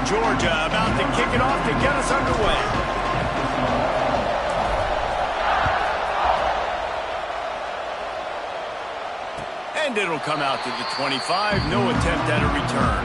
Georgia about to kick it off to get us underway. And it'll come out to the 25. No attempt at a return.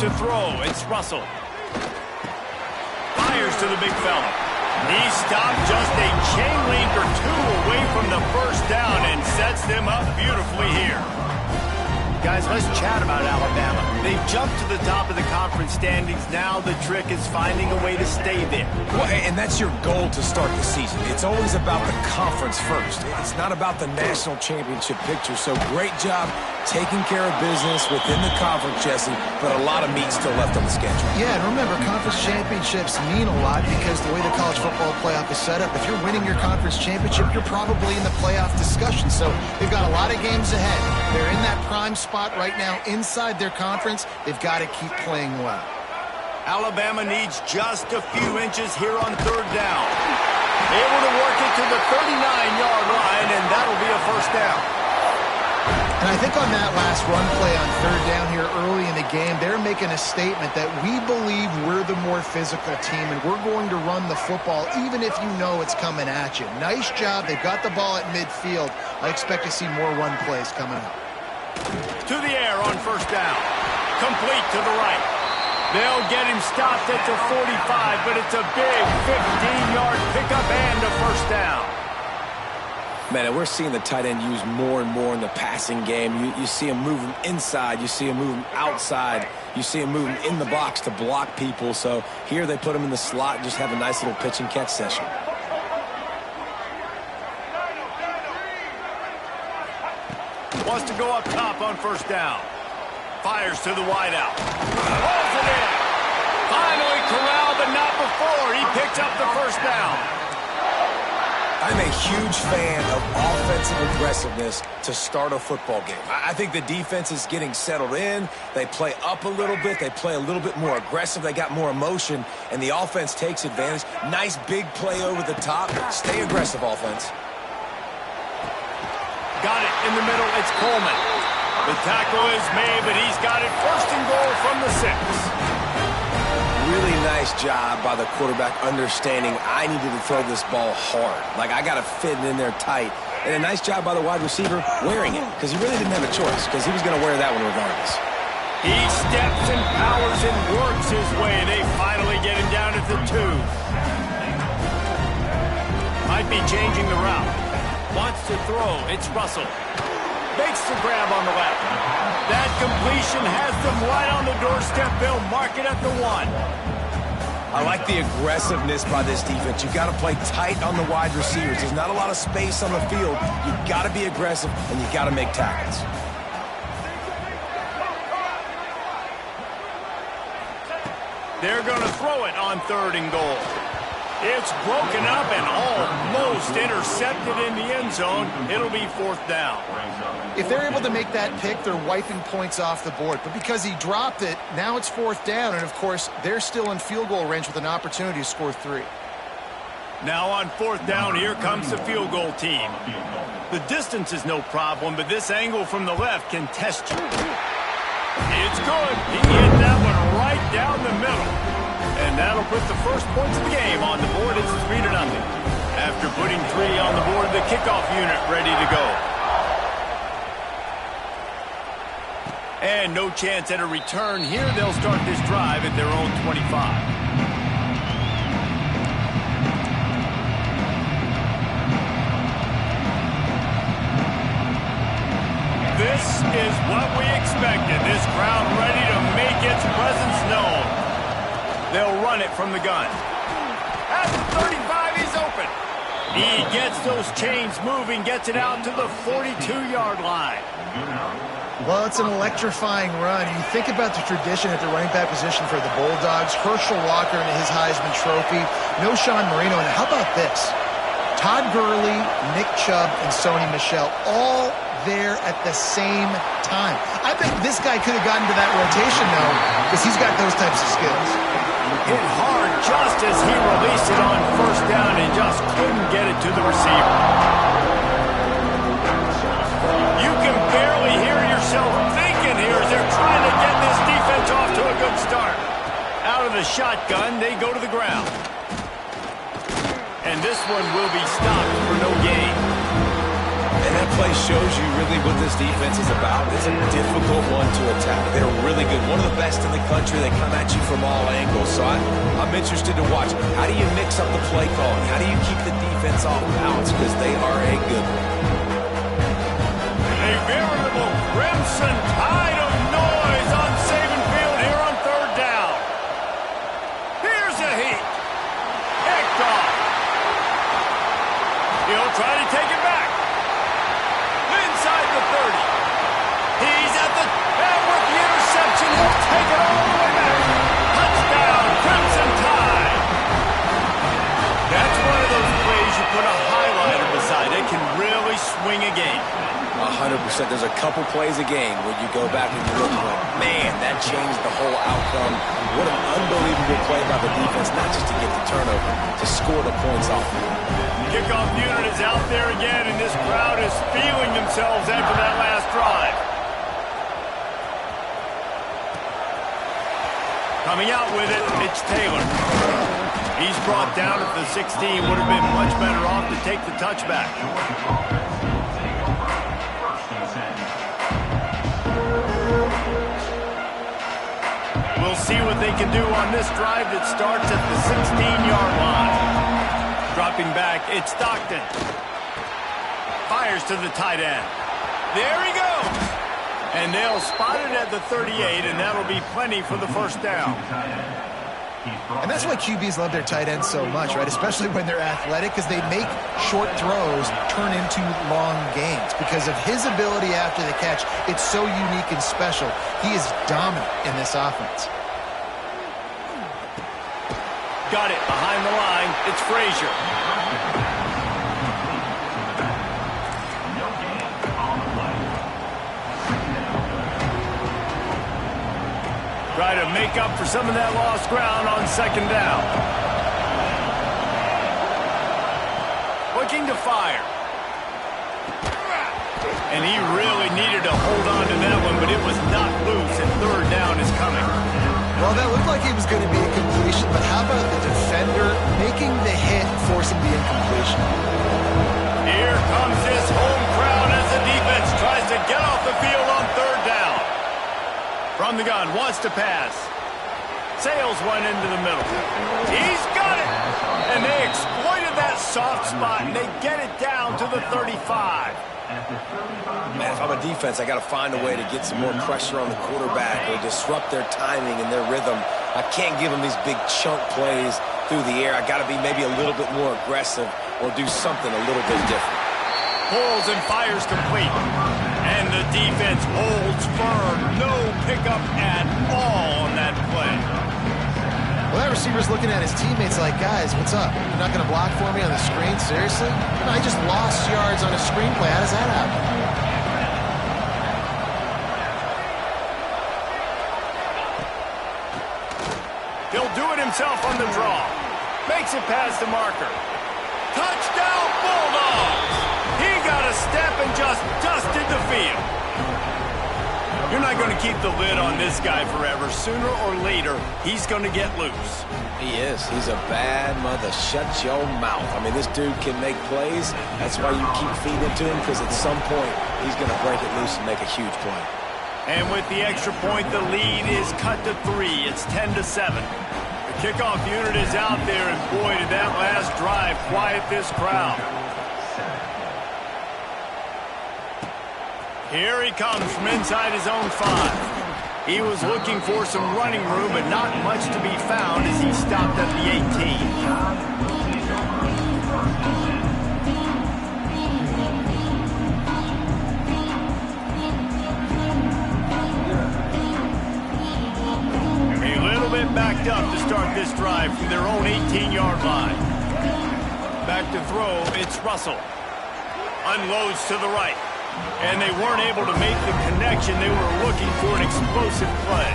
To throw, it's Russell. Fires to the big fella. He stopped just a chain link or two away from the first down and sets them up beautifully here. Guys, let's chat about Alabama. They've jumped to the top of the conference standings. Now the trick is finding a way to stay there. Well, and that's your goal to start the season. It's always about the conference first. It's not about the national championship picture. So great job taking care of business within the conference, Jesse, but a lot of meat still left on the schedule. Yeah, and remember, conference championships mean a lot because the way the college football playoff is set up, if you're winning your conference championship, you're probably in the playoff discussion. So they've got a lot of games ahead. They're in that prime spot right now inside their conference. They've got to keep playing well. Alabama needs just a few inches here on third down. Able to work it to the 39-yard line, and that'll be a first down. And I think on that last run play on third down here early in the game, they're making a statement that we believe we're the more physical team and we're going to run the football even if you know it's coming at you. Nice job. They've got the ball at midfield. I expect to see more run plays coming up. To the air on first down. Complete to the right. They'll get him stopped at the 45, but it's a big 15-yard pickup and a first down. Man, and we're seeing the tight end used more and more in the passing game. You see him moving inside. You see him moving outside. You see him moving in the box to block people. So here they put him in the slot and just have a nice little pitch and catch session. Wants to go up top on first down. Fires to the wideout. Rolls it in. Finally corralled, but not before. He picks up the first down. I'm a huge fan of offensive aggressiveness to start a football game. I think the defense is getting settled in. They play up a little bit. They play a little bit more aggressive. They got more emotion, and the offense takes advantage. Nice big play over the top. Stay aggressive, offense. Got it in the middle. It's Coleman. The tackle is made, but he's got it first and goal from the 6. Really nice job by the quarterback understanding I needed to throw this ball hard. Like, I got to fit it in there tight. And a nice job by the wide receiver wearing it because he really didn't have a choice because he was going to wear that one regardless. He steps and powers and works his way. They finally get him down at the 2. Might be changing the route. Wants to throw. It's Russell. Makes the grab on the left. That completion has them right on the doorstep. They'll mark it at the 1. I like the aggressiveness by this defense. You've got to play tight on the wide receivers. There's not a lot of space on the field. You've got to be aggressive, and you've got to make tackles. They're going to throw it on third and goal. It's broken up and almost intercepted in the end zone. It'll be fourth down. If they're able to make that pick, they're wiping points off the board. But because he dropped it, now it's fourth down. And, of course, they're still in field goal range with an opportunity to score 3. Now on fourth down, here comes the field goal team. The distance is no problem, but this angle from the left can test you. It's good. He hit that one right down the middle. And that'll put the first points of the game on the board. It's 3-0. After putting 3 on the board, the kickoff unit ready to go. And no chance at a return here. They'll start this drive at their own 25. This is what we expected. This crowd ready to make its presence known. They'll run it from the gun. At the 35, he's open. He gets those chains moving, gets it out to the 42-yard line. Well, it's an electrifying run. You think about the tradition at the running back position for the Bulldogs. Herschel Walker and his Heisman Trophy. No Sean Marino. And how about this? Todd Gurley, Nick Chubb, and Sony Michel all there at the same time. I bet this guy could have gotten to that rotation, though, because he's got those types of skills. Hit hard just as he released it on first down and just couldn't get it to the receiver. You can barely hear yourself thinking here as they're trying to get this defense off to a good start. Out of the shotgun, they go to the ground. And this one will be stopped for no gain. And that play shows you really what this defense is about. It's a difficult one to attack. They're really good. One of the best in the country. They come at you from all angles. So I'm interested to watch. How do you mix up the play calling? How do you keep the defense off balance? Because they are a good one. A veritable crimson tide of noise on Saban Field here on third down. Here's a heat. Picked off. He'll try to take it back. Inside the 30. He's at the... And with the interception, he'll take it all the way back. Touchdown, Crimson Tide. That's one of those plays you put a highlighter beside. It can really swing a game. 100%. There's a couple plays a game where you go back and you look like, man, that changed the whole outcome. What an unbelievable play by the defense, not just to get the turnover, to score the points off. Kickoff unit is out there again, and this crowd is feeling themselves after that last drive. Coming out with it, it's Taylor. He's brought down at the 16. Would have been much better off to take the touchback. We'll see what they can do on this drive that starts at the 16-yard line. Dropping back, it's Stockton. Fires to the tight end. There he goes. And they'll spot it at the 38, and that'll be plenty for the first down. And that's why QBs love their tight ends so much, right? Especially when they're athletic, because they make short throws turn into long gains. Because of his ability after the catch, it's so unique and special. He is dominant in this offense. Got it behind the line. It's Frazier. Try to make up for some of that lost ground on second down. Looking to fire. And he really needed to hold on to that one, but it was not loose, and third down is coming. Well, that looked like it was going to be a completion, but how about the defender making the hit, forcing the incompletion? Here comes this home crowd as the defense tries to get off the field on third down. From the gun, wants to pass. Sails one into the middle. He's got it! And they exploited that soft spot, and they get it down to the 35. Man, if I'm a defense, I got to find a way to get some more pressure on the quarterback or disrupt their timing and their rhythm. I can't give them these big chunk plays through the air. I got to be maybe a little bit more aggressive or do something a little bit different. Pulls and fires complete. And the defense holds firm. No pickup at all on that play. Well, that receiver's looking at his teammates like, guys, what's up? You're not going to block for me on the screen? Seriously? I just lost yards on a screenplay. How does that happen? He'll do it himself on the draw. Makes it past the marker. Touchdown, Bulldogs! He got a step and just dusted the field. You're not going to keep the lid on this guy forever. Sooner or later, he's going to get loose. He is. He's a bad mother. Shut your mouth. I mean, this dude can make plays. That's why you keep feeding it to him, because at some point, he's going to break it loose and make a huge play. And with the extra point, the lead is cut to 3. It's 10-7. The kickoff unit is out there, and boy, did that last drive quiet this crowd. Here he comes from inside his own 5. He was looking for some running room, but not much to be found as he stopped at the 18. them backed up to start this drive from their own 18-yard line. Back to throw, it's Russell. Unloads to the right. And they weren't able to make the connection. They were looking for an explosive play.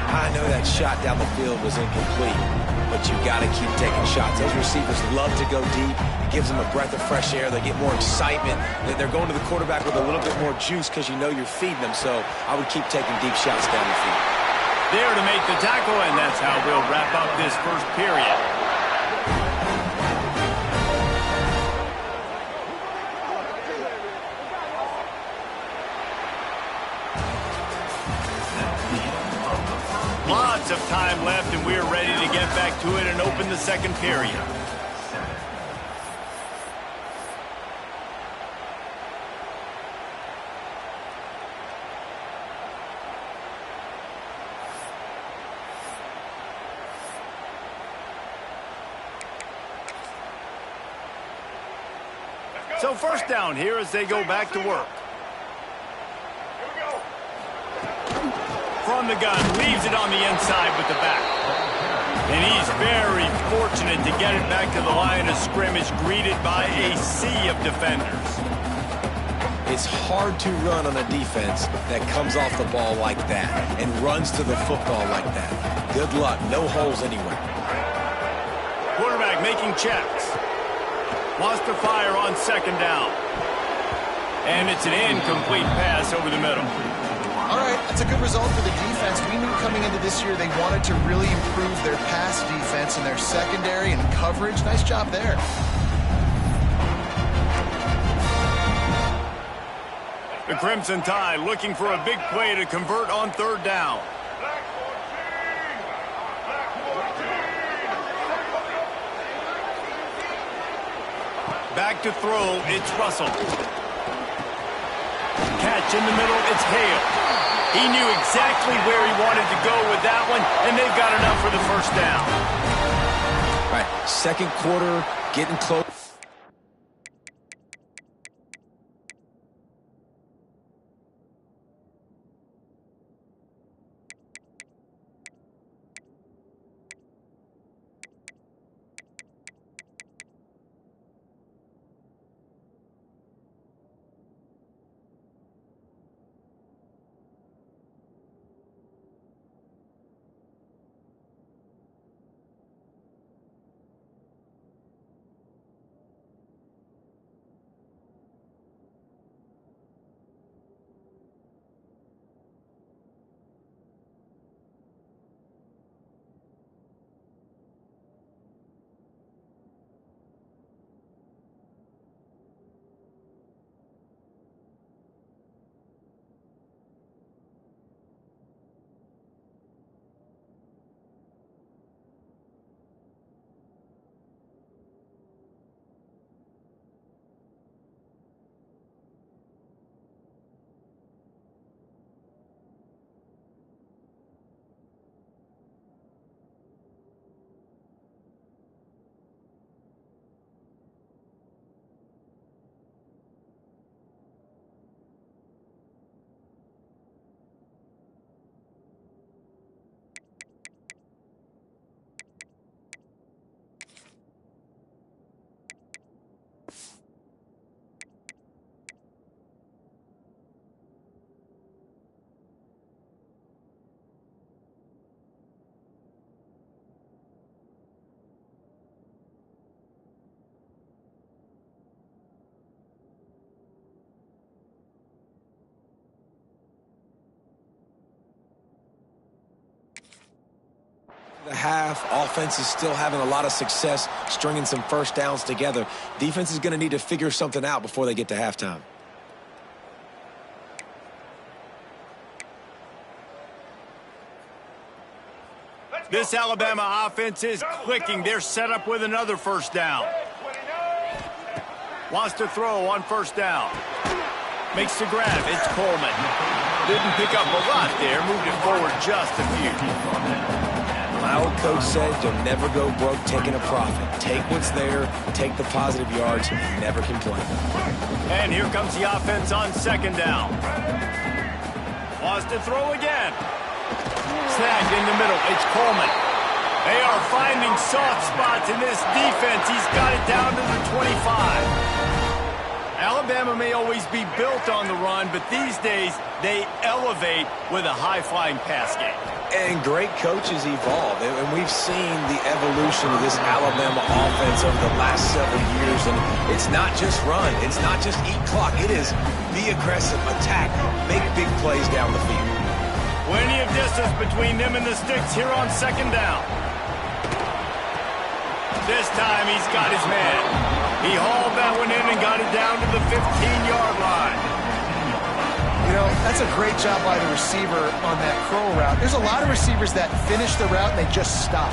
I know that shot down the field was incomplete, but you got to keep taking shots. Those receivers love to go deep. It gives them a breath of fresh air. They get more excitement. They're going to the quarterback with a little bit more juice because you know you're feeding them. So I would keep taking deep shots down the field. There to make the tackle, and that's how we'll wrap up this first period. Lots of time left, and we're ready to get back to it and open the second period. So first down here as they go back to work. From the gun, leaves it on the inside with the back. And he's very fortunate to get it back to the line of scrimmage, greeted by a sea of defenders. It's hard to run on a defense that comes off the ball like that and runs to the football like that. Good luck. No holes anywhere. Quarterback making checks. Wants to fire on second down. And it's an incomplete pass over the middle. All right, that's a good result for the defense. We knew coming into this year they wanted to really improve their pass defense and their secondary and coverage. Nice job there. The Crimson Tide looking for a big play to convert on third down. Back to throw, it's Russell. Catch in the middle, it's Hale. He knew exactly where he wanted to go with that one, and they've got enough for the first down. All right, second quarter, getting close. The half, offense is still having a lot of success stringing some first downs together. Defense is going to need to figure something out before they get to halftime. This Alabama offense is clicking. They're set up with another first down. Wants to throw on first down. Makes the grab. It's Coleman. Didn't pick up a lot there. Moved it forward just a few. My old coach said you'll never go broke taking a profit. Take what's there, take the positive yards, and never complain. And here comes the offense on second down. Wants to throw again. Snag in the middle. It's Coleman. They are finding soft spots in this defense. He's got it down to the 25. Alabama may always be built on the run, but these days they elevate with a high-flying pass game. And great coaches evolve, and we've seen the evolution of this Alabama offense over the last several years, and it's not just run, it's not just eat clock, it is be aggressive, attack, make big plays down the field. Plenty of distance between them and the sticks here on second down. This time he's got his man. He hauled that one in and got it down to the 15-yard line. You know, that's a great job by the receiver on that curl route. There's a lot of receivers that finish the route and they just stop.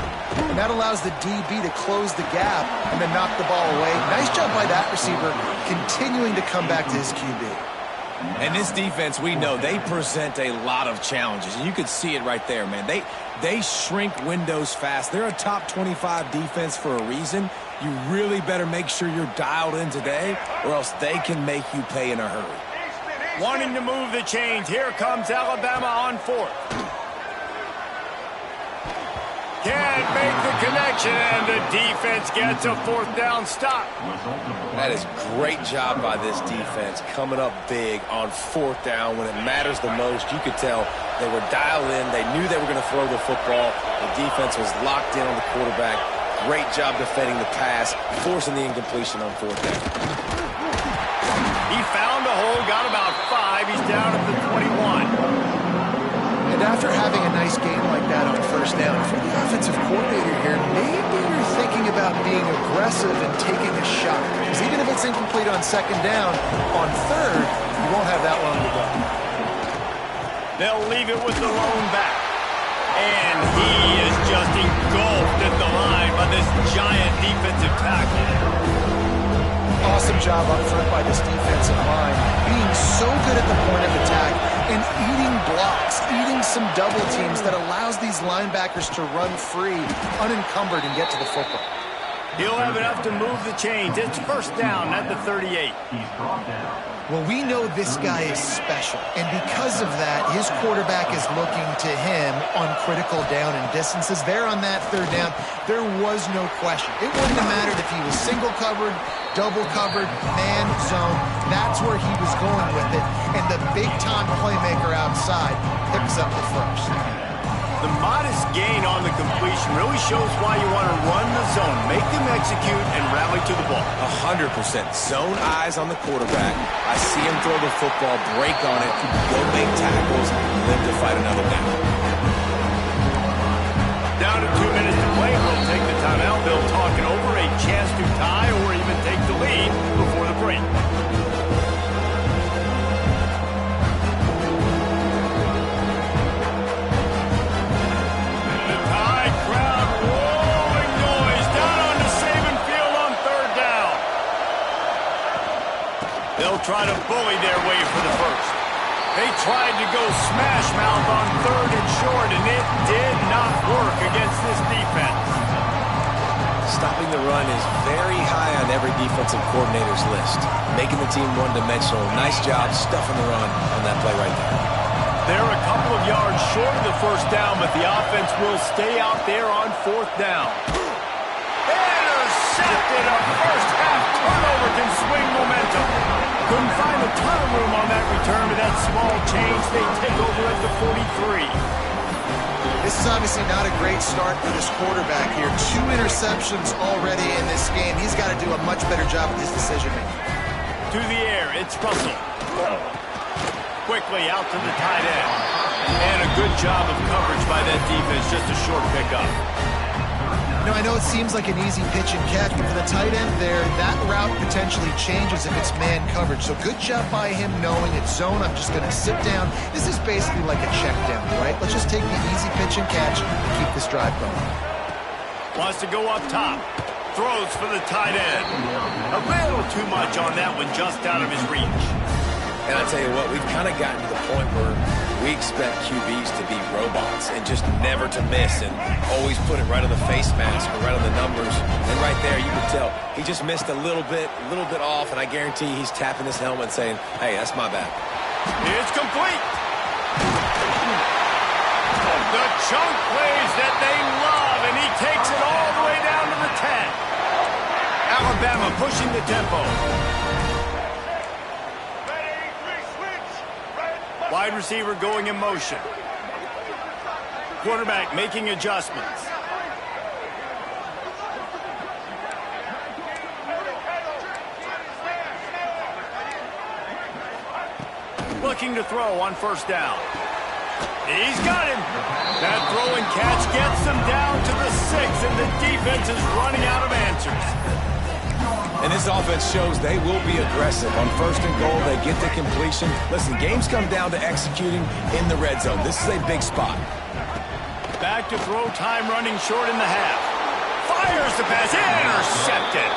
And that allows the DB to close the gap and then knock the ball away. Nice job by that receiver continuing to come back to his QB. And this defense, we know, they present a lot of challenges. And you could see it right there, man. They shrink windows fast. They're a top 25 defense for a reason. You really better make sure you're dialed in today, or else they can make you pay in a hurry. Wanting to move the chains. Here comes Alabama on fourth. Can't make the connection, and the defense gets a fourth down stop. That is great job by this defense, coming up big on fourth down when it matters the most. You could tell they were dialed in. They knew they were going to throw the football. The defense was locked in on the quarterback. Great job defending the pass, forcing the incompletion on fourth down. He found a hole, got about 5. He's down at the 21. And after having a nice game like that on first down, for the offensive coordinator here, maybe you're thinking about being aggressive and taking a shot. Because even if it's incomplete on second down, on third, you won't have that long to go. They'll leave it with the lone back. And he is just engulfed at the line by this giant defensive tackle. Awesome job up front by this defensive line, being so good at the point of attack and eating blocks, eating some double teams that allows these linebackers to run free, unencumbered, and get to the football. He'll have enough to move the chains. It's first down at the 38. Well, we know this guy is special, and because of that, his quarterback is looking to him on critical down and distances. There on that third down, there was no question. It wouldn't have mattered if he was single covered, double covered, man, zone. That's where he was going with it, and the big-time playmaker outside picks up the first. The modest gain on the completion really shows why you want to run the zone, make them execute, and rally to the ball. 100%. Zone eyes on the quarterback. I see him throw the football, break on it, go make tackles, live to fight another down. Down to 2 minutes to play. We'll take the timeout. They'll talk it over, a chance to tie or even take the lead before the break. They'll try to bully their way for the first. They tried to go smash mouth on third and short, and it did not work against this defense. Stopping the run is very high on every defensive coordinator's list. Making the team one-dimensional. Nice job stuffing the run on that play right there. They're a couple of yards short of the first down, but the offense will stay out there on fourth down. Intercepted. A first-half turnover can swing momentum. Couldn't find a ton of room on that return, but that small change, they take over at the 43. This is obviously not a great start for this quarterback here. 2 interceptions already in this game. He's got to do a much better job with his decision-making. To the air, it's Russell. Quickly out to the tight end. And a good job of coverage by that defense, just a short pickup. Now, I know it seems like an easy pitch and catch, but for the tight end there, that route potentially changes if it's man coverage. So good job by him knowing it's zone. I'm just going to sit down. This is basically like a check down, right? Let's just take the easy pitch and catch and keep this drive going. Wants to go up top. Throws for the tight end. A little too much on that one, just out of his reach. And I tell you what, we've kind of gotten to the point where we expect QBs to be robots and just never to miss and always put it right on the face mask or right on the numbers. And right there, you can tell he just missed a little bit off, and I guarantee he's tapping his helmet saying, hey, that's my bad. It's complete. The Chunk plays that they love, and he takes it all the way down to the 10. Alabama pushing the tempo. Wide receiver going in motion. Quarterback making adjustments. Looking to throw on first down. He's got him. That throw and catch gets them down to the 6, and the defense is running out of answers. And this offense shows they will be aggressive. On first and goal, they get the completion. Listen, games come down to executing in the red zone. This is a big spot. Back to throw time, running short in the half. Fires the pass, intercepted.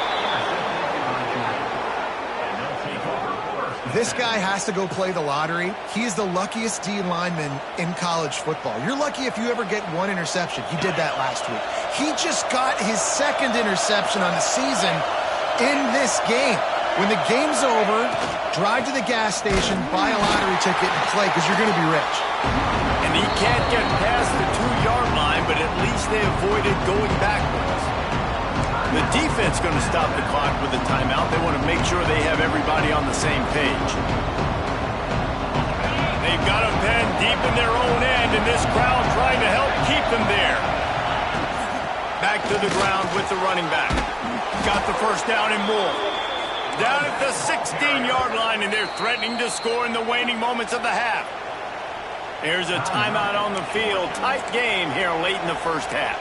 This guy has to go play the lottery. He is the luckiest D lineman in college football. You're lucky if you ever get one interception. He did that last week. He just got his second interception on the season in this game. When the game's over, drive to the gas station, buy a lottery ticket, and play, because you're going to be rich. And he can't get past the 2-yard line, but at least they avoided going backwards. The defense going to stop the clock with a timeout. They want to make sure they have everybody on the same page. They've got a pen deep in their own end, and this crowd trying to help keep them there. Back to the ground with the running back. Got the first down and more. Down at the 16-yard line, and they're threatening to score in the waning moments of the half. There's a timeout on the field. Tight game here late in the first half.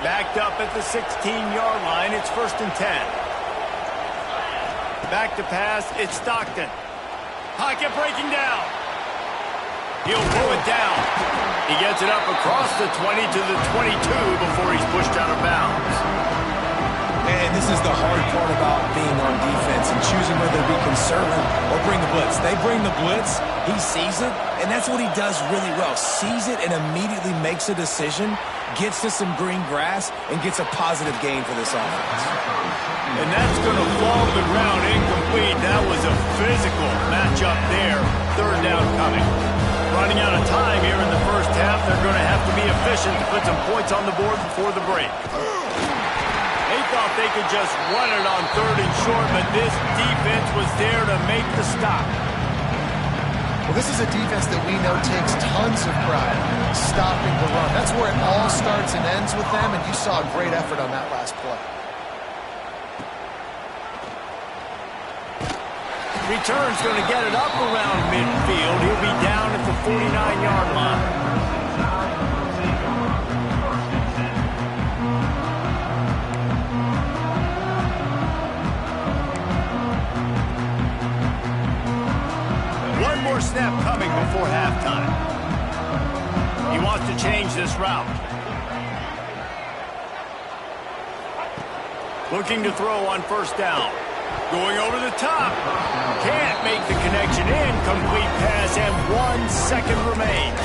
Backed up at the 16-yard line. It's first and 10. Back to pass. It's Stockton. Pocket breaking down. He'll pull it down. He gets it up across the 20 to the 22 before he's pushed out of bounds. And this is the hard part about being on defense and choosing whether to be conservative or bring the blitz. They bring the blitz, he sees it, and that's what he does really well. Sees it and immediately makes a decision, gets to some green grass, and gets a positive gain for this offense. And that's going to fall to the ground incomplete. That was a physical matchup there. Third down coming. Running out of time here in the first half. They're going to have to be efficient to put some points on the board before the break. They thought they could just run it on third and short, but this defense was there to make the stop. Well, this is a defense that we know takes tons of pride stopping the run. That's where it all starts and ends with them, and you saw a great effort on that last play. Return's going to get it up around midfield. He'll be down at the 49-yard line. One more snap coming before halftime. He wants to change this route. Looking to throw on first down. Going over the top. Can't make the connection. Incomplete pass, and 1 second remains.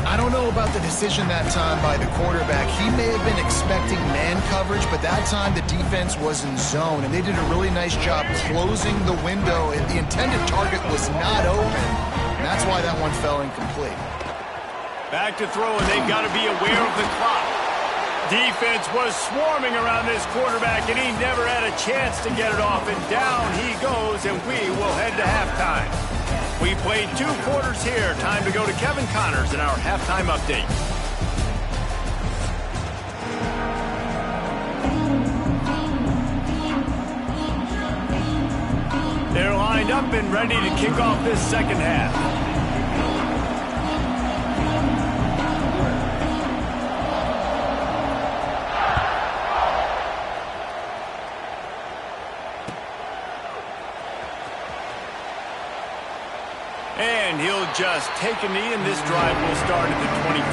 I don't know about the decision that time by the quarterback. He may have been expecting man coverage, but that time the defense was in zone, and they did a really nice job closing the window, and the intended target was not open. And that's why that one fell incomplete. Back to throw, and they've got to be aware of the clock. Defense was swarming around this quarterback, and he never had a chance to get it off. And down he goes, and we will head to halftime. We played 2 quarters here. Time to go to Kevin Connors in our halftime update. They're lined up and ready to kick off this second half. And he'll just take a knee, and this drive will start at the 25.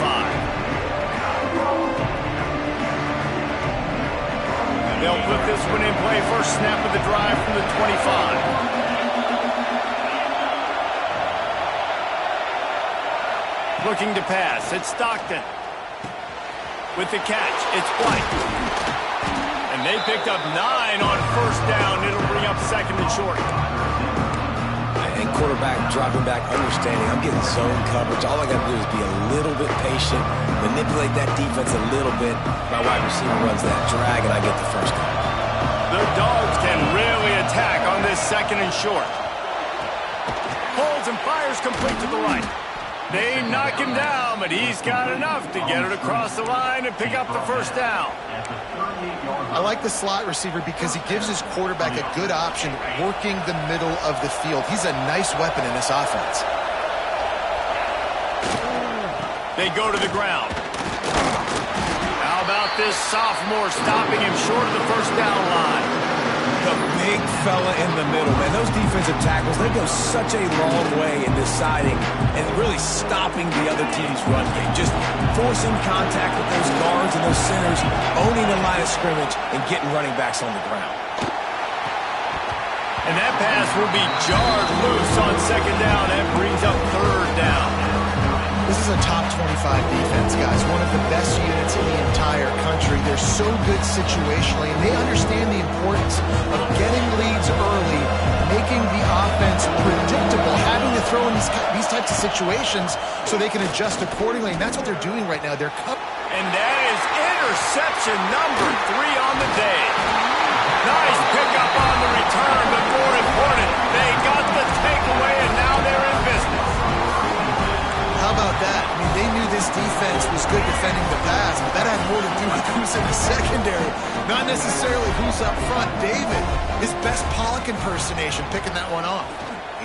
They'll put this one in play. First snap of the drive from the 25. Looking to pass. It's Stockton. With the catch, it's White. And And they picked up 9 on first down. It'll bring up second and short. And quarterback dropping back, understanding I'm getting zone coverage. All I got to do is be a little bit patient, manipulate that defense a little bit. My wide receiver runs that drag, and I get the first down. The Dogs can really attack on this second and short. Holds and fires complete to the right. They knock him down, but he's got enough to get it across the line and pick up the first down. I like the slot receiver because he gives his quarterback a good option working the middle of the field. He's a nice weapon in this offense. They go to the ground. How about this sophomore stopping him short of the first down line? The big fella in the middle, man. Those defensive tackles, they go such a long way in deciding and really stopping the other team's run game. Just forcing contact with those guards and those centers, owning the line of scrimmage, and getting running backs on the ground. And that pass will be jarred loose on second down. That brings up third down. This is a top 25 defense, guys. One of the best units in the entire country. They're so good situationally, and they understand the importance of getting leads early, making the offense predictable, having to throw in these types of situations so they can adjust accordingly. And that's what they're doing right now. They're and that is interception number 3 on the day. Nice pickup on the return, but more important, they got the takeaway, and now they're in business. How about that? I mean, they knew this defense was good defending the pass, but that had more to do with who's in the secondary, not necessarily who's up front. David, his best Pollock impersonation, picking that one off.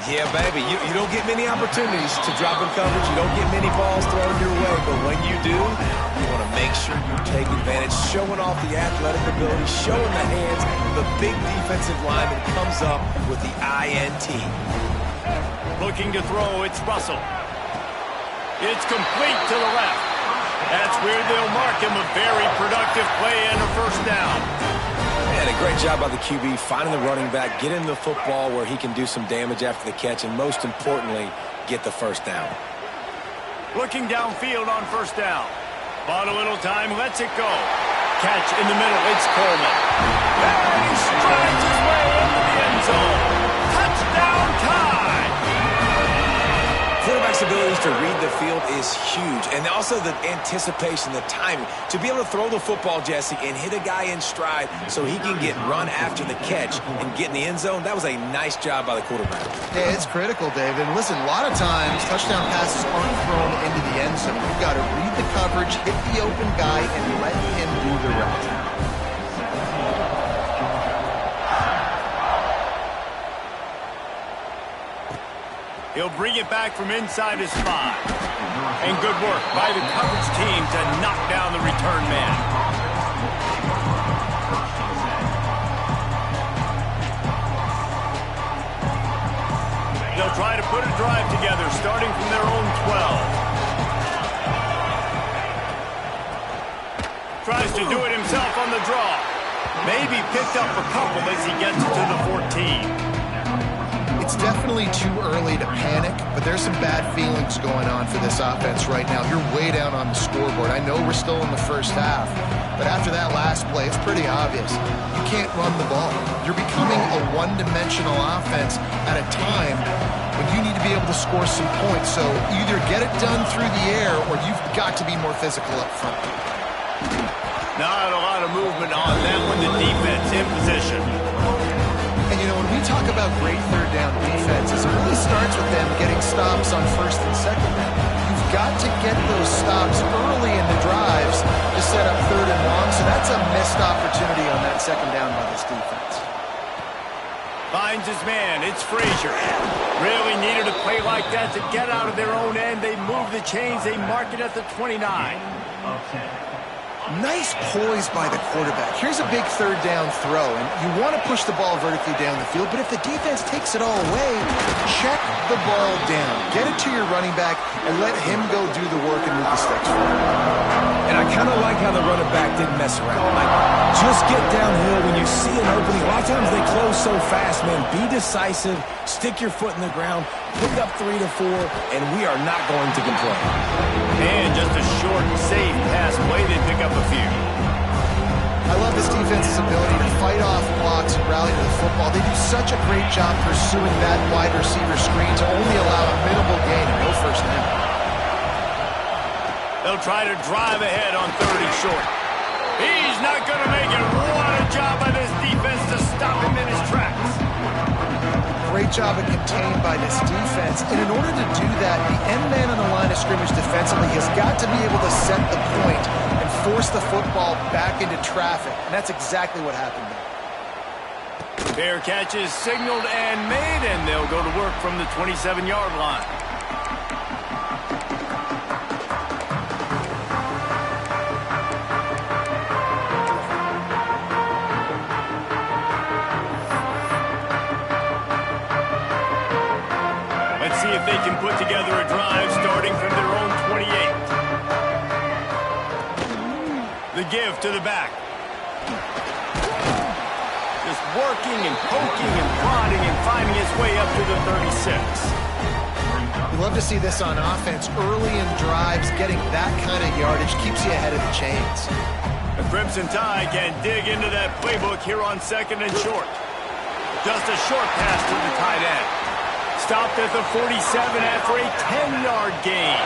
Yeah, baby, you don't get many opportunities to drop in coverage. You don't get many balls thrown your way, but when you do, you want to make sure you take advantage, showing off the athletic ability, showing the hands. The big defensive lineman comes up with the INT. Looking to throw, it's Russell. It's complete to the left. That's where they'll mark him a very productive play and a first down. And a great job by the QB finding the running back, getting the football where he can do some damage after the catch, and most importantly, get the first down. Looking downfield on first down. Bought a little time, lets it go. Catch in the middle, it's Coleman. And he strides his way into the end zone. Touchdown tie! Quarterback's abilities to read the field is huge, and also the anticipation, the timing. To be able to throw the football, Jesse, and hit a guy in stride so he can get run after the catch and get in the end zone, that was a nice job by the quarterback. Yeah, it's critical, David. And listen, a lot of times touchdown passes aren't thrown into the end zone. You've got to read the coverage, hit the open guy, and let him do the rest. He'll bring it back from inside his 5. And good work by the coverage team to knock down the return man. They'll try to put a drive together, starting from their own 12. Tries to do it himself on the draw. Maybe picked up a couple as he gets to the 14. It's definitely too early to panic, but there's some bad feelings going on for this offense right now. You're way down on the scoreboard. I know we're still in the first half, but after that last play, it's pretty obvious. You can't run the ball. You're becoming a one-dimensional offense at a time when you need to be able to score some points. So either get it done through the air or you've got to be more physical up front. Not a lot of movement on that one, the defense in position. And, you know, when we talk about great third down defenses, it really starts with them getting stops on first and second down. You've got to get those stops early in the drives to set up third and long, so that's a missed opportunity on that second down by this defense. Finds his man, it's Frazier. Really needed a play like that to get out of their own end. They move the chains, they mark it at the 29. Nice poise by the quarterback. Here's a big third down throw, and you want to push the ball vertically down the field, but if the defense takes it all away, check the ball down. Get it to your running back and let him go do the work and move the sticks for you. And I kind of like how the running back didn't mess around. Like, just get downhill when you see an opening. A lot of times they close so fast, man. Be decisive, stick your foot in the ground, pick up 3 to 4, and we are not going to complain. And just a short, safe pass play, they pick up a few. I love this defense's ability to fight off blocks and rally to the football. They do such a great job pursuing that wide receiver screen to only allow a minimal gain and no first down. They'll try to drive ahead on 3rd and short. He's not going to make it. What a job by this defense to stop him in his tracks. Great job of contained by this defense. And in order to do that, the end man on the line of scrimmage defensively has got to be able to set the point and force the football back into traffic. And that's exactly what happened there. Fair catch is signaled and made, and they'll go to work from the 27-yard line. Let's see if they can put together a drive starting from their own 28. The give to the back. Just working and poking and prodding and finding his way up to the 36. We love to see this on offense. Early in drives, getting that kind of yardage keeps you ahead of the chains. The Crimson Tide can dig into that playbook here on 2nd and short. Just a short pass to the tight end. Stopped at the 47 after a 10-yard gain.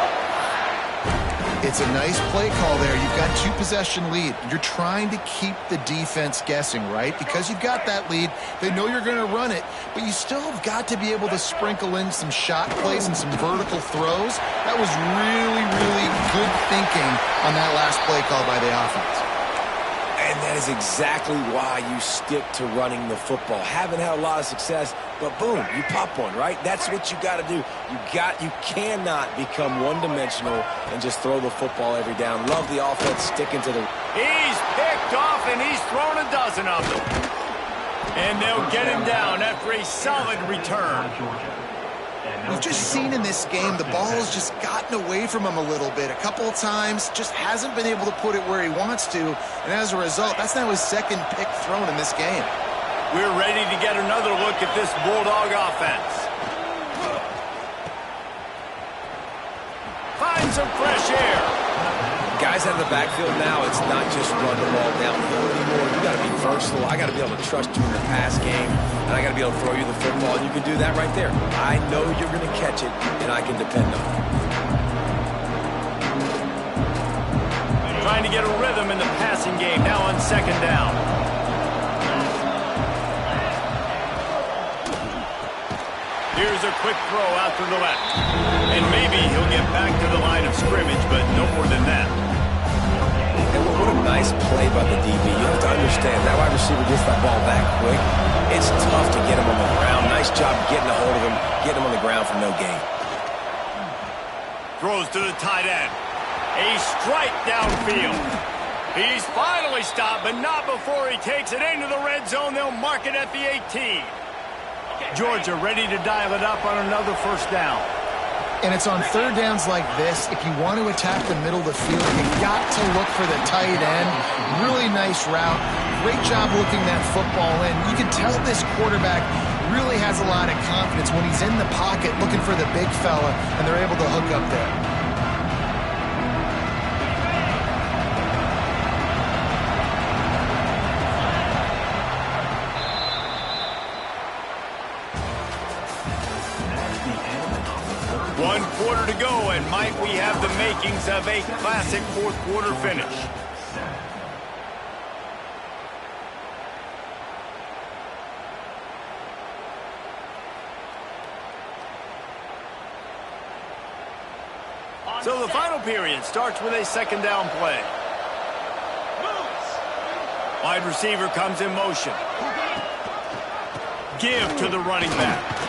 It's a nice play call there. You've got 2-possession lead. You're trying to keep the defense guessing, right? Because you've got that lead, they know you're going to run it, but you still have got to be able to sprinkle in some shot plays and some vertical throws. That was really, really good thinking on that last play call by the offense. And that is exactly why you stick to running the football. Haven't had a lot of success, but boom, you pop one, right? That's what you got to do. You cannot become one-dimensional and just throw the football every down. Love the offense sticking to the... He's picked off, and he's thrown a dozen of them. And they'll get him down after a solid return. We've just seen in this game the ball has just gotten away from him a little bit. A couple of times, just hasn't been able to put it where he wants to. And as a result, that's now his 2nd pick thrown in this game. We're ready to get another look at this Bulldog offense. Find some fresh air. Guys out of the backfield now, it's not just run the ball downhill anymore. You got to be versatile. I got to be able to trust you in the pass game, and I got to be able to throw you the football, and you can do that right there. I know you're going to catch it, and I can depend on it. Trying to get a rhythm in the passing game now on 2nd down. Here's a quick throw out to the left. And maybe he'll get back to the line of scrimmage, but no more than that. And what a nice play by the DB. You have to understand, that wide receiver gets that ball back quick. It's tough to get him on the ground. Nice job getting a hold of him, getting him on the ground for no gain. Throws to the tight end. A strike downfield. He's finally stopped, but not before he takes it into the red zone. They'll mark it at the 18. Georgia ready to dial it up on another first down. And it's on 3rd downs like this. If you want to attack the middle of the field, you've got to look for the tight end. Really nice route. Great job looking that football in. You can tell this quarterback really has a lot of confidence when he's in the pocket looking for the big fella, and they're able to hook up there. One quarter to go, and might we have the makings of a classic 4th quarter finish. So the final period starts with a 2nd down play. Wide receiver comes in motion. Give to the running back.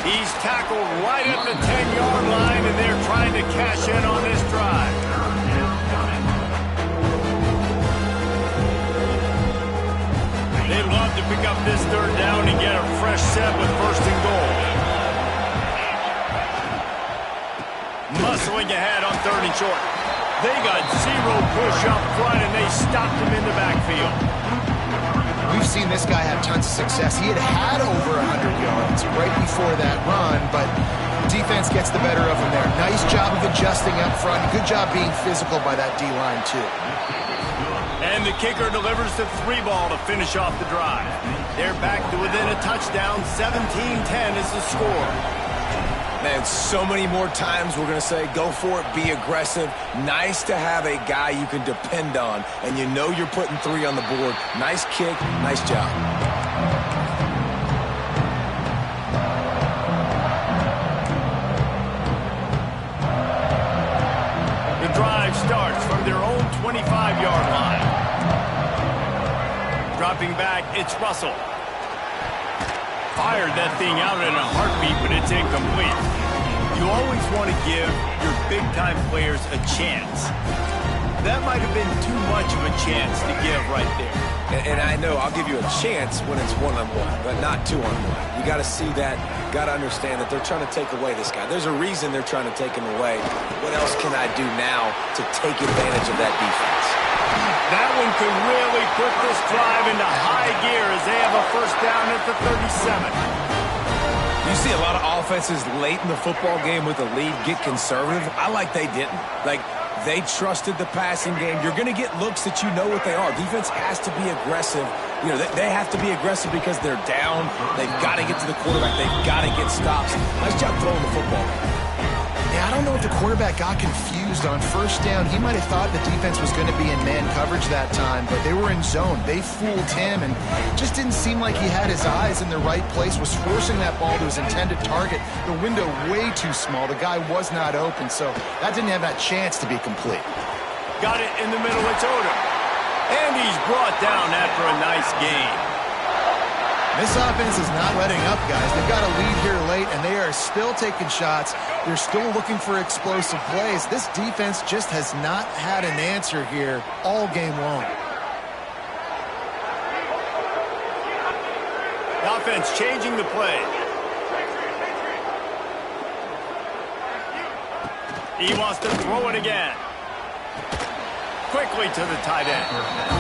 He's tackled right at the 10-yard line, and they're trying to cash in on this drive. They'd love to pick up this 3rd down and get a fresh set with 1st and goal. Muscling ahead on 3rd and short. They got 0 push up front, and they stopped him in the backfield. We've seen this guy have tons of success. He had over 100 yards right before that run, but defense gets the better of him there. Nice job of adjusting up front. Good job being physical by that D-line, too. And the kicker delivers the 3-ball to finish off the drive. They're back to within a touchdown. 17-10 is the score. Man, so many more times we're going to say, go for it, be aggressive. Nice to have a guy you can depend on, and you know you're putting 3 on the board. Nice kick, nice job. The drive starts from their own 25-yard line. Dropping back, it's Russell. Fired that thing out in a heartbeat, but it's incomplete. You always want to give your big-time players a chance. That might have been too much of a chance to give right there. And I know I'll give you a chance when it's one-on-one, but not two-on-one. You got to see that, got to understand that they're trying to take away this guy. There's a reason they're trying to take him away. What else can I do now to take advantage of that defense? That one could really put this drive into high gear as they have a first down at the 37. You see a lot of offenses late in the football game with a lead get conservative. I like they didn't. Like, they trusted the passing game. You're going to get looks that you know what they are. Defense has to be aggressive. You know, they have to be aggressive because they're down. They've got to get to the quarterback. They've got to get stops. Nice job throwing the football. Yeah, I don't know if the quarterback got confused on first down. He might have thought the defense was going to be in man coverage that time, but they were in zone. They fooled him, and it just didn't seem like he had his eyes in the right place, was forcing that ball to his intended target. The window way too small. The guy was not open, so that didn't have that chance to be complete. Got it in the middle, it's Odom. And he's brought down after a nice gain. This offense is not letting up, guys. They've got a lead here late, and they are still taking shots. They're still looking for explosive plays. This defense just has not had an answer here all game long. The offense changing the play. He wants to throw it again. Quickly to the tight end.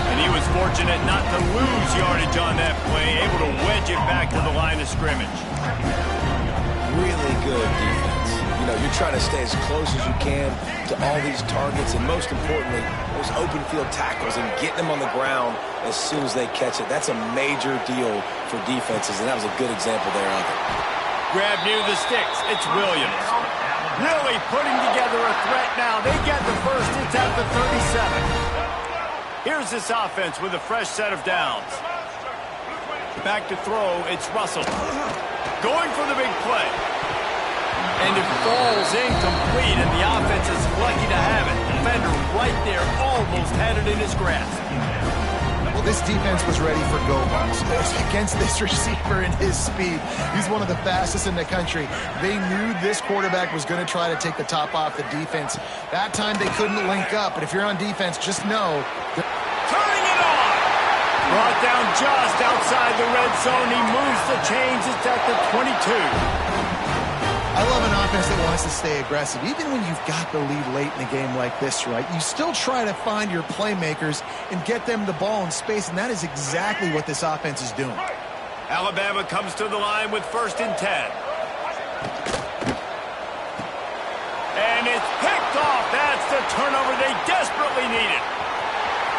And he was fortunate not to lose yardage on that play, able to wedge it back to the line of scrimmage. Really good defense. You know, you're trying to stay as close as you can to all these targets, and most importantly, those open field tackles and getting them on the ground as soon as they catch it. That's a major deal for defenses, and that was a good example there of it. Grab near the sticks. It's Williams. Really putting together a threat now. They get the first. It's at the 37. Here's this offense with a fresh set of downs. Back to throw. It's Russell. Going for the big play. And it falls incomplete, and the offense is lucky to have it. Defender right there almost had it in his grasp. Well, this defense was ready for go balls against this receiver and his speed. He's one of the fastest in the country. They knew this quarterback was going to try to take the top off the defense. That time they couldn't link up, but if you're on defense, just know. Turning it on! Brought down just outside the red zone. He moves the chains. It's at the 22. I love an offense that wants to stay aggressive. Even when you've got the lead late in a game like this, right, you still try to find your playmakers and get them the ball in space, and that is exactly what this offense is doing. Alabama comes to the line with 1st and 10. And it's picked off. That's the turnover they desperately needed.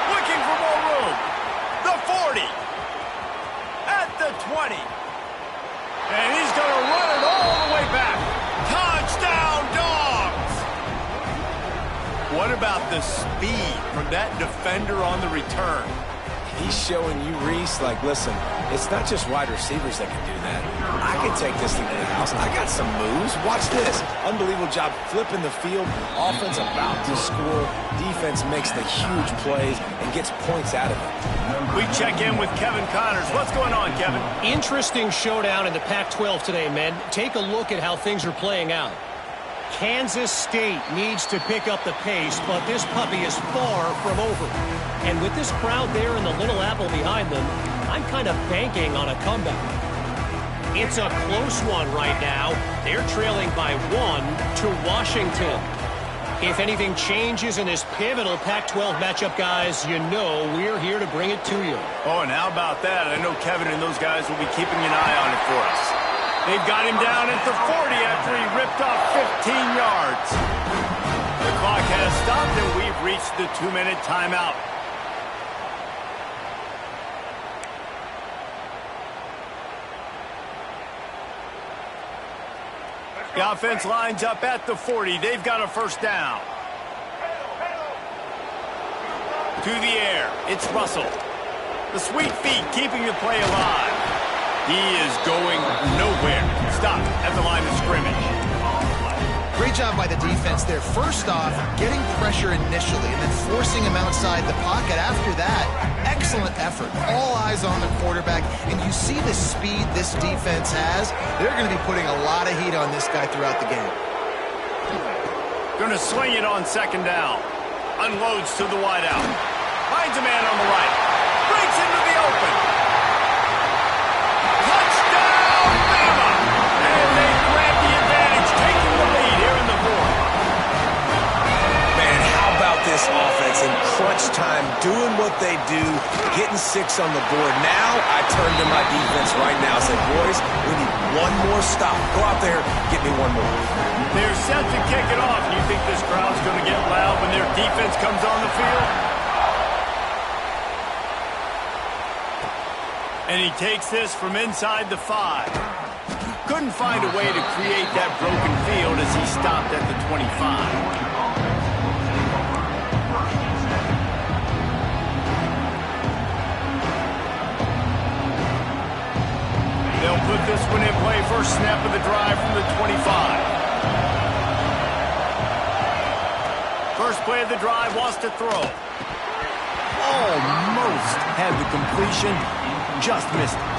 Looking for more room. The 40. At the 20. And he's going to run it all the way back. Touchdown, Dogs! What about the speed from that defender on the return? He's showing you, Reese, like, listen, it's not just wide receivers that can do that. I can take this thing to the house. I got some moves. Watch this. Unbelievable job flipping the field. Offense about to score. Defense makes the huge plays and gets points out of it. We check in with Kevin Connors. What's going on, Kevin? Interesting showdown in the Pac-12 today, men. Take a look at how things are playing out. Kansas State needs to pick up the pace, but this puppy is far from over. And with this crowd there and the Little Apple behind them, I'm kind of banking on a comeback. It's a close one right now. They're trailing by 1 to Washington. If anything changes in this pivotal Pac-12 matchup, guys, you know we're here to bring it to you. Oh, and how about that? I know Kevin and those guys will be keeping an eye on it for us. They've got him down at the 40 after he ripped off 15 yards. The clock has stopped, and we've reached the 2-minute timeout. The offense lines up at the 40. They've got a first down. To the air, it's Russell. The sweet feet keeping the play alive. He is going nowhere. Stop at the line of scrimmage. Great job by the defense there. First off, getting pressure initially and then forcing him outside the pocket. After that, excellent effort. All eyes on the quarterback. And you see the speed this defense has. They're going to be putting a lot of heat on this guy throughout the game. Going to sling it on second down. Unloads to the wideout. Finds a man on the right. Breaks into the open. Touchdown, Bama! And they grab the advantage, taking the lead here in the fourth. Man, how about this offense in crunch time, doing what they do, getting 6 on the board. Now I turn to my defense right now and say, boys, we need one more stop. Go out there, get me one more. They're set to kick it off. You think this crowd's going to get loud when their defense comes on the field? And he takes this from inside the 5. Couldn't find a way to create that broken field as he stopped at the 25. They'll put this one in play. First snap of the drive from the 25. First play of the drive, wants to throw. Almost had the completion, just missed it.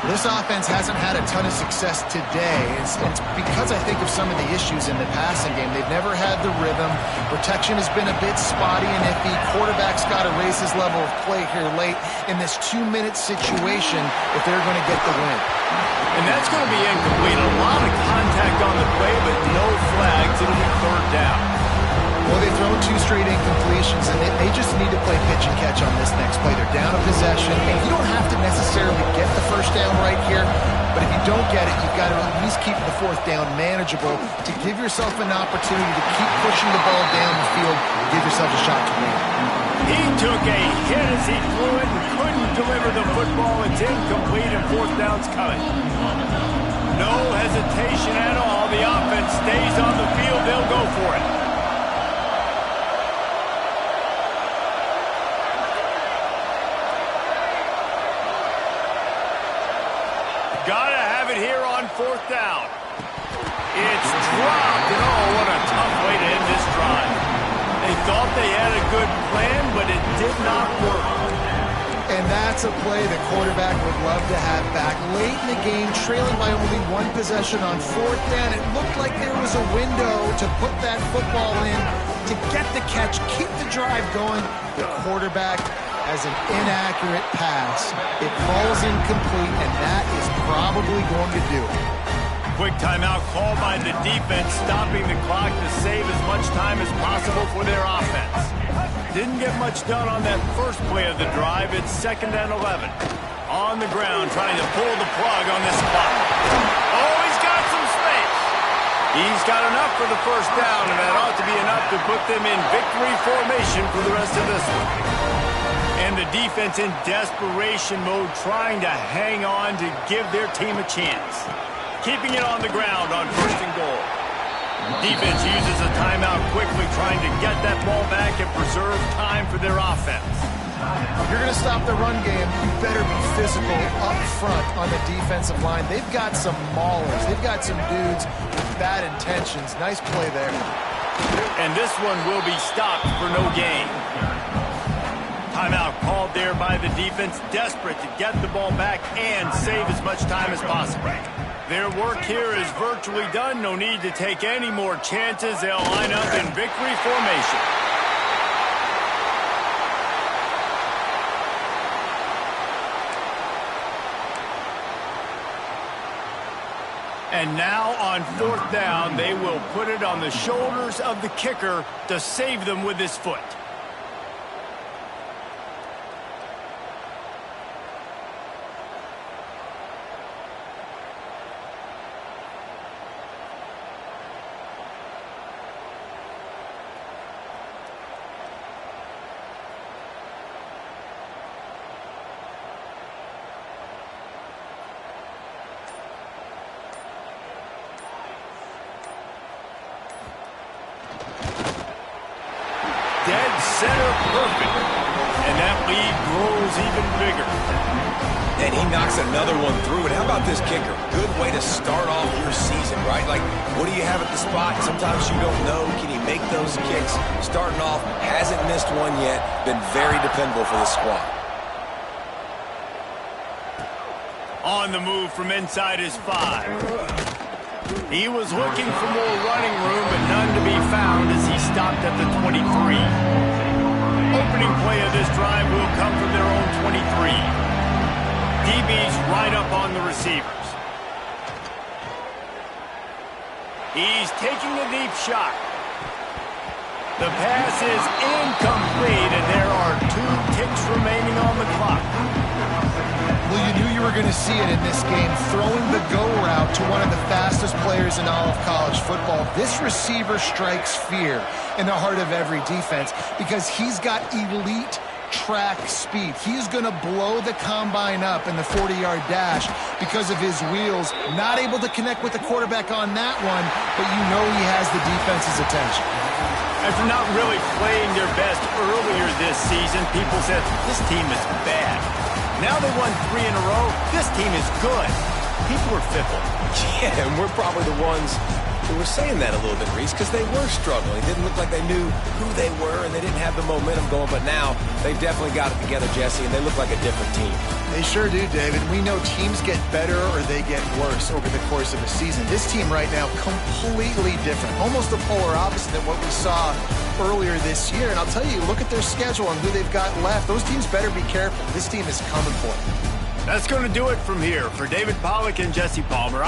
This offense hasn't had a ton of success today. It's because I think of some of the issues in the passing game. They've never had the rhythm. Protection has been a bit spotty and iffy. Quarterback's got to raise his level of play here late in this 2-minute situation if they're going to get the win. And that's going to be incomplete. A lot of contact on the play, but no flags. It'll be third down. Well, they've thrown 2 straight incompletions, and they just need to play pitch and catch on this next play. They're down a possession, and you don't have to necessarily get the first down right here, but if you don't get it, you've got to at least keep the 4th down manageable to give yourself an opportunity to keep pushing the ball down the field, give yourself a shot to win. He took a hit as he threw it and couldn't deliver the football. It's incomplete, and 4th down's coming. No hesitation at all. The offense stays on the field. They'll go for it. Gotta have it here on 4th down. It's dropped, and oh, what a tough way to end this drive. They thought they had a good plan, but it did not work. And that's a play the quarterback would love to have back. Late in the game, trailing by only 1 possession on 4th down, it looked like there was a window to put that football in, to get the catch, keep the drive going. The quarterback has an inaccurate pass. It falls incomplete, and that is probably going to do it. Quick timeout called by the defense, stopping the clock to save as much time as possible for their offense. Didn't get much done on that first play of the drive. It's 2nd and 11. On the ground, trying to pull the plug on this clock. Oh, he's got some space. He's got enough for the first down, and that ought to be enough to put them in victory formation for the rest of this one. And the defense in desperation mode, trying to hang on to give their team a chance. Keeping it on the ground on 1st and goal. Defense uses a timeout quickly, trying to get that ball back and preserve time for their offense. If you're going to stop the run game, you better be physical up front on the defensive line. They've got some maulers. They've got some dudes with bad intentions. Nice play there. And this one will be stopped for no gain. Timeout called there by the defense, desperate to get the ball back and save as much time as possible. Their work here is virtually done. No need to take any more chances. They'll line up in victory formation. And now on 4th down, they will put it on the shoulders of the kicker to save them with his foot. center, perfect. And that lead grows even bigger. And he knocks another one through. And how about this kicker? Good way to start off your season, right? Like, what do you have at the spot? Sometimes you don't know. Can he make those kicks? Starting off, hasn't missed one yet. Been very dependable for the squad. On the move from inside his 5. He was looking for more running room, but none to be found as he stopped at the 23. Opening play of this drive will come from their own 23. DB's right up on the receivers. He's taking a deep shot. The pass is incomplete, and there are 2 ticks remaining on the clock. Well, you knew you were going to see it in this game, throwing the go route to one of the fastest players in all of college football. This receiver strikes fear in the heart of every defense because he's got elite track speed. He is going to blow the combine up in the 40-yard dash because of his wheels. Not able to connect with the quarterback on that one, but you know he has the defense's attention. After not really playing their best earlier this season, people said, this team is bad. Now they won 3 in a row. This team is good. People were fickle. Yeah, and we're probably the ones who were saying that a little bit, Reese, because they were struggling. It didn't look like they knew who they were, and they didn't have the momentum going. But now they've definitely got it together, Jesse, and they look like a different team. They sure do, David. We know teams get better or they get worse over the course of a season. This team right now, completely different. Almost the polar opposite than what we saw earlier this year. And I'll tell you, look at their schedule and who they've got left. Those teams better be careful. This team is coming for them. That's going to do it from here. For David Pollack and Jesse Palmer,